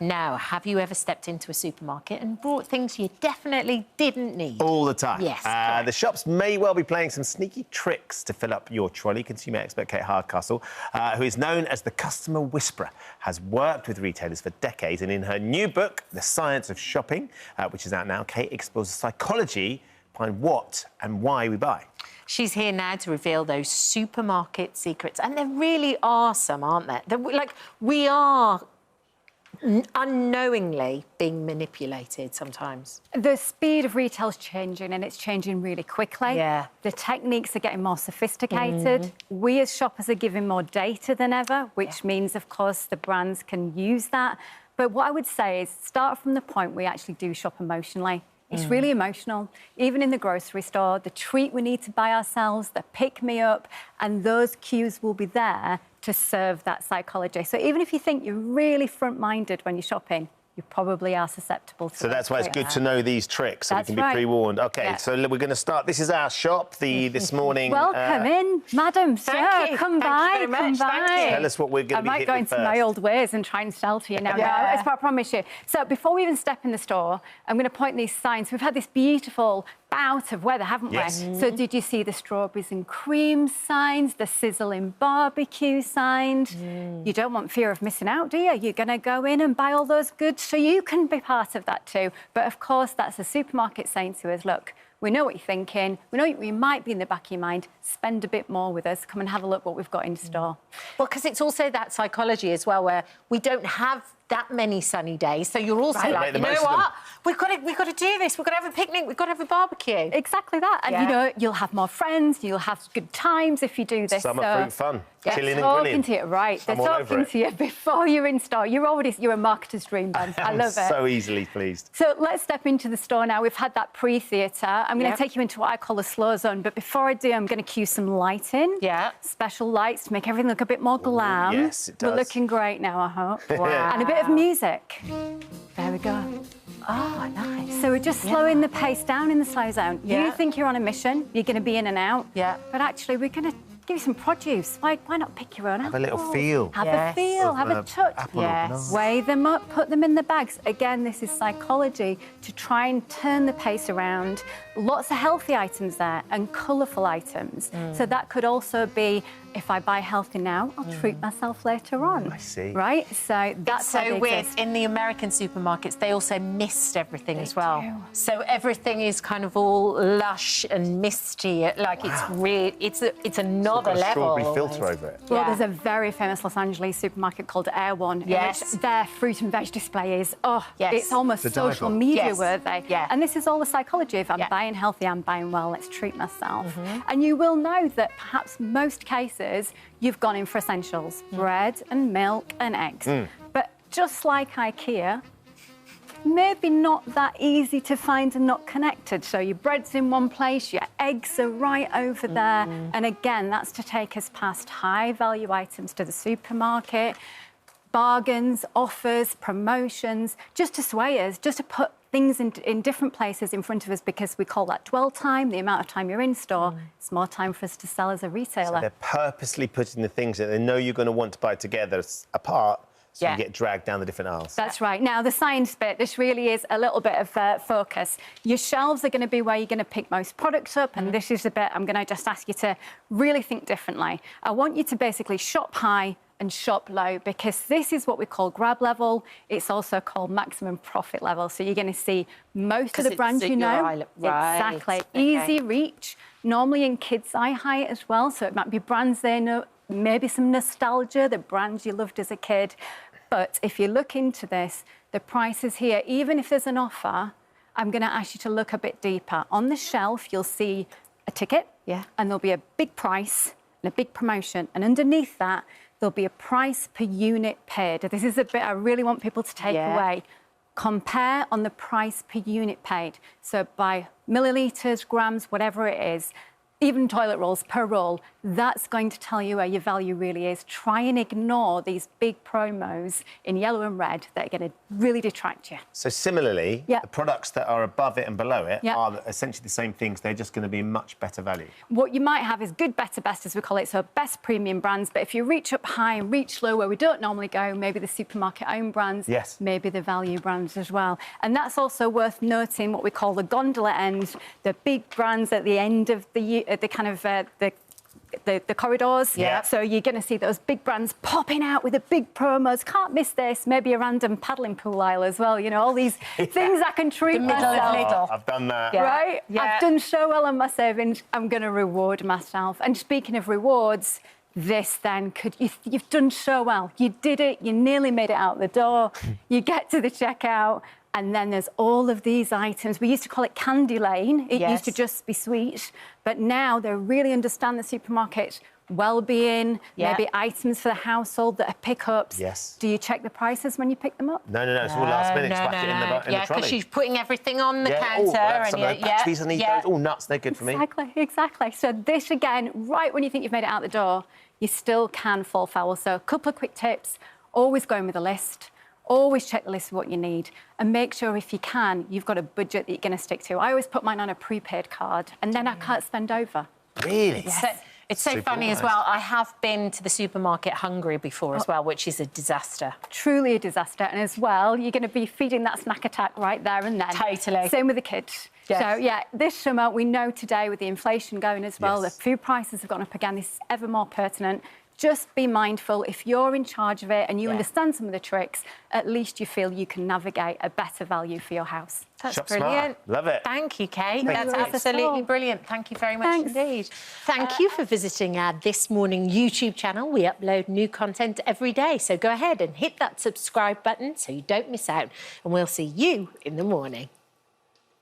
Now, have you ever stepped into a supermarket and bought things you definitely didn't need? All the time. Yes, the shops may well be playing some sneaky tricks to fill up your trolley. Consumer expert Kate Hardcastle, who is known as the customer whisperer, has worked with retailers for decades. And in her new book, The Science of Shopping, which is out now, Kate explores the psychology behind what and why we buy. She's here now to reveal those supermarket secrets. And there really are some, aren't there? We are unknowingly being manipulated sometimes. The speed of retail's changing, and it's changing really quickly. Yeah. The techniques are getting more sophisticated. We as shoppers are giving more data than ever, which means, of course, the brands can use that. But what I would say is start from the point we actually do shop emotionally. It's really emotional. Even in the grocery store, the treat we need to buy ourselves, the pick-me-up, and those cues will be there to serve that psychology. So even if you think you're really front-minded when you're shopping, you probably are susceptible to So that's why it's good to know these tricks, so we can be right. pre-warned. OK, so we're going to start. This is our shop, this morning. Welcome in, madam, sir. Thank you. Come by, come by. Tell us what we're going to be I might go into my old ways and try and sell to you now. Yeah. No, I promise you. So before we even step in the store, I'm going to point these signs. We've had this beautiful bout of weather, haven't we? So did you see the strawberries and cream signs, the sizzling barbecue signs? You don't want fear of missing out, do you? You're going to go in and buy all those goods so you can be part of that too. But of course, that's the supermarket saying to us, look, we know what you're thinking. We know you might be in the back of your mind. Spend a bit more with us. Come and have a look what we've got in store. Well, because it's also that psychology as well, where we don't have that many sunny days. So you're also like, you know what? We've got to do this. We've got to have a picnic. We've got to have a barbecue. Exactly that. And, you know, you'll have more friends. You'll have good times if you do this. Summer fruit fun. Chilling and talking grilling. to you, right. They're talking to you before you're in store. You're a marketer's dream, Ben. I love it. So easily pleased. So let's step into the store now. We've had that pre-theatre. I'm going to take you into what I call the slow zone. But before I do, I'm going to cue some lighting. Yeah. Special lights to make everything look a bit more glam. Yes, it does. We're looking great now, I hope. Wow. And a bit of music. There we go. Oh, nice. So we're just slowing the pace down in the slow zone. You think you're on a mission, you're going to be in and out. Yeah. But actually, we're going to give you some produce. Why not pick your own Have apple? a little feel. Have a feel, have a touch. Yes. Weigh them up, put them in the bags. Again, this is psychology to try and turn the pace around. Lots of healthy items there and colourful items. So that could also be, if I buy healthy now, I'll treat myself later on. I see. Right? So that's so weird. In the American supermarkets, they also mist everything as well. So everything is kind of all lush and misty. Like it's really, it's another level. Strawberry filter over it. Well, there's a very famous Los Angeles supermarket called Air One, in which their fruit and veg display is, it's almost social media worthy. And this is all the psychology of I'm buying healthy, I'm buying well, let's treat myself. And you will know that perhaps most cases you've gone in for essentials, bread and milk and eggs. But just like IKEA, maybe not that easy to find and not connected. So your bread's in one place, your eggs are right over there. And again, that's to take us past high-value items to the supermarket, bargains, offers, promotions, just to sway us, just to put things in different places in front of us, because we call that dwell time, the amount of time you're in store. It's more time for us to sell as a retailer. So they're purposely putting the things that they know you're going to want to buy together apart, so you get dragged down the different aisles. That's right. Now, the science bit, this really is a little bit of focus. Your shelves are going to be where you're going to pick most products up, and this is the bit I'm going to just ask you to really think differently. I want you to basically shop high and shop low, because this is what we call grab level. It's also called maximum profit level. So you're going to see most of the brands you know. Exactly. Easy reach, normally in kids' eye height as well. So it might be brands they know, maybe some nostalgia, the brands you loved as a kid. But if you look into this, the prices here, even if there's an offer, I'm going to ask you to look a bit deeper. On the shelf, you'll see a ticket, and there'll be a big price and a big promotion. And underneath that, there'll be a price per unit paid. This is a bit I really want people to take away. Compare on the price per unit paid. So by millilitres, grams, whatever it is, even toilet rolls per roll, that's going to tell you where your value really is. Try and ignore these big promos in yellow and red that are going to really detract you. So similarly, the products that are above it and below it are essentially the same things. They're just going to be much better value. What you might have is good, better, best, as we call it, so best premium brands. But if you reach up high and reach low where we don't normally go, maybe the supermarket own brands, maybe the value brands as well. And that's also worth noting what we call the gondola end, the big brands at the end of the kind of the corridors. So you're going to see those big brands popping out with the big promos. Can't miss this. Maybe a random paddling pool aisle as well. You know, all these things I can treat myself. I've done that. Right? I've done so well on my savings. I'm going to reward myself. And speaking of rewards, this then you've done so well. You did it. You nearly made it out the door. You get to the checkout. And then there's all of these items. We used to call it candy lane. It used to just be sweet. But now they really understand the supermarket well-being, maybe items for the household that are pickups. Do you check the prices when you pick them up? No. It's all last minute. Just whack it in the trolley. Yeah, because she's putting everything on the counter. Some of the batteries I need those. All nuts. They're good for me. Exactly. So this, again, right when you think you've made it out the door, you still can fall foul. So a couple of quick tips. Always go in with a list. Always check the list of what you need and make sure, if you can, you've got a budget that you're going to stick to. I always put mine on a prepaid card and then I can't spend over. Really? Yes. It's so funny as well. I have been to the supermarket hungry before as well, which is a disaster. Truly a disaster. And as well, you're going to be feeding that snack attack right there and then. Totally. Same with the kids. So, yeah, this summer, we know today with the inflation going as well, the food prices have gone up again. This is ever more pertinent. Just be mindful, if you're in charge of it and you understand some of the tricks, at least you feel you can navigate a better value for your house. That's Shop brilliant. Smart. Love it. Thank you, Kate. Thank That's absolutely brilliant. Thank you very much indeed. Thank you for visiting our This Morning YouTube channel. We upload new content every day, so go ahead and hit that subscribe button so you don't miss out, and we'll see you in the morning.